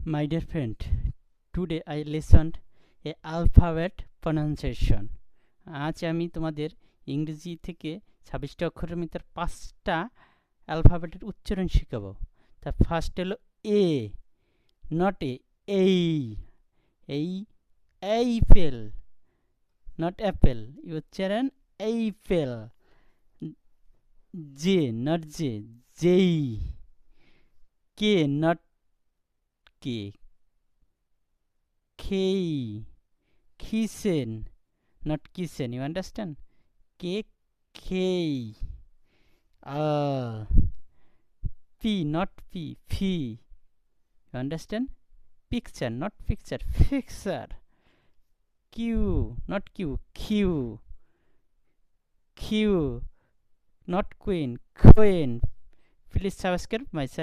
My dear friend, today I listened a alphabet pronunciation. আজ আমি তোমাদের ইংরেজি থেকে 26টা অক্ষরের ভিতর 5টা অ্যালফাবেটের উচ্চারণ শেখাবো। তা ফার্স্ট হলো এ, নট এ, এই, এই, এইফেল, নট অ্যাপেল, উচ্চারণ এইফেল। জে, নট জে, যেই, কে, নট কে, খেই, খিসেন, not kisen, you understand? K, P, not P, fee, you understand? Picture, not picture, fixer. Q, not Q, Q, not queen, queen. Please subscribe my channel.